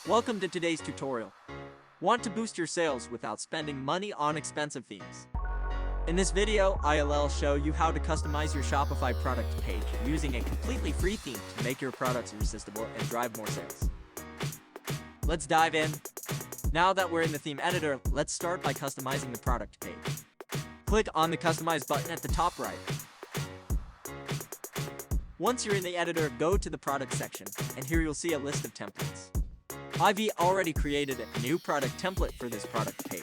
Welcome to today's tutorial. Want to boost your sales without spending money on expensive themes? In this video, I'll show you how to customize your Shopify product page using a completely free theme to make your products irresistible and drive more sales. Let's dive in. Now that we're in the theme editor, let's start by customizing the product page. Click on the Customize button at the top right. Once you're in the editor, go to the product section, and here you'll see a list of templates. I've already created a new product template for this product page.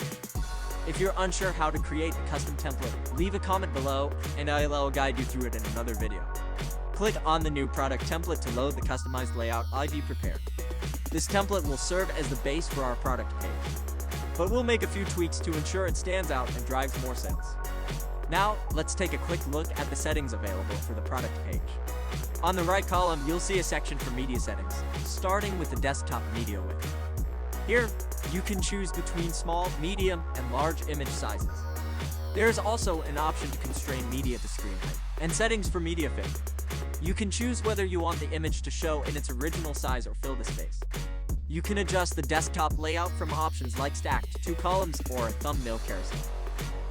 If you're unsure how to create a custom template, leave a comment below and I'll guide you through it in another video. Click on the new product template to load the customized layout I've prepared. This template will serve as the base for our product page, but we'll make a few tweaks to ensure it stands out and drives more sales. Now, let's take a quick look at the settings available for the product page. On the right column, you'll see a section for media settings, starting with the desktop media width. Here, you can choose between small, medium, and large image sizes. There's also an option to constrain media to screen height, and settings for media fit. You can choose whether you want the image to show in its original size or fill the space. You can adjust the desktop layout from options like stacked 2 columns or a thumbnail carousel.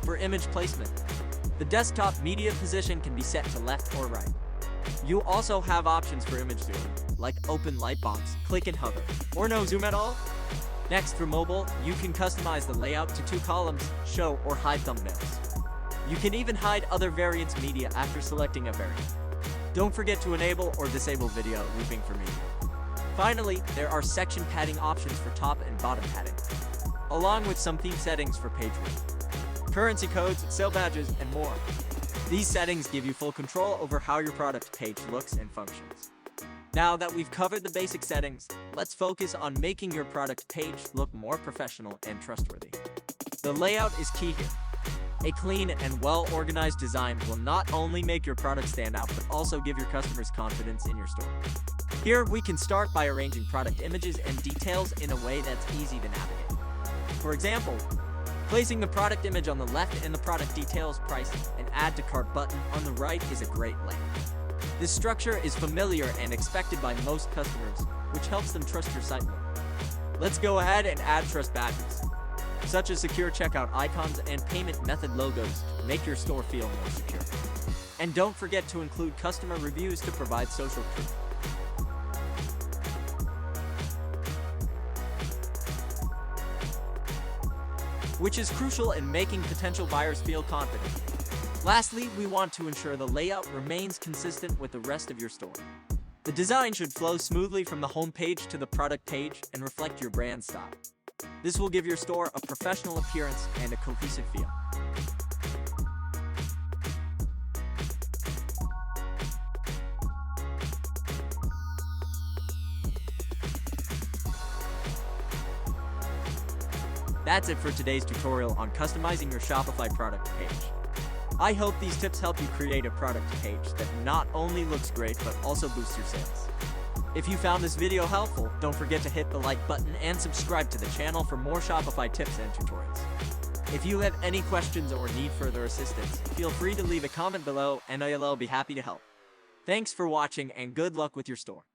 For image placement, the desktop media position can be set to left or right. You also have options for image zoom, like open lightbox, click and hover, or no zoom at all. Next, for mobile, you can customize the layout to 2 columns, show or hide thumbnails. You can even hide other variants media after selecting a variant. Don't forget to enable or disable video looping for media. Finally, there are section padding options for top and bottom padding, along with some theme settings for page width, currency codes, sale badges, and more. These settings give you full control over how your product page looks and functions. Now that we've covered the basic settings, let's focus on making your product page look more professional and trustworthy. The layout is key here. A clean and well-organized design will not only make your product stand out, but also give your customers confidence in your store. Here, we can start by arranging product images and details in a way that's easy to navigate. For example, placing the product image on the left and the product details, price, and add to cart button on the right is a great layout. This structure is familiar and expected by most customers, which helps them trust your site more. Let's go ahead and add trust badges, such as secure checkout icons and payment method logos to make your store feel more secure. And don't forget to include customer reviews to provide social proof. Which is crucial in making potential buyers feel confident. Lastly, we want to ensure the layout remains consistent with the rest of your store. The design should flow smoothly from the home page to the product page and reflect your brand style. This will give your store a professional appearance and a cohesive feel. That's it for today's tutorial on customizing your Shopify product page. I hope these tips help you create a product page that not only looks great, but also boosts your sales. If you found this video helpful, don't forget to hit the like button and subscribe to the channel for more Shopify tips and tutorials. If you have any questions or need further assistance, feel free to leave a comment below and I'll be happy to help. Thanks for watching and good luck with your store.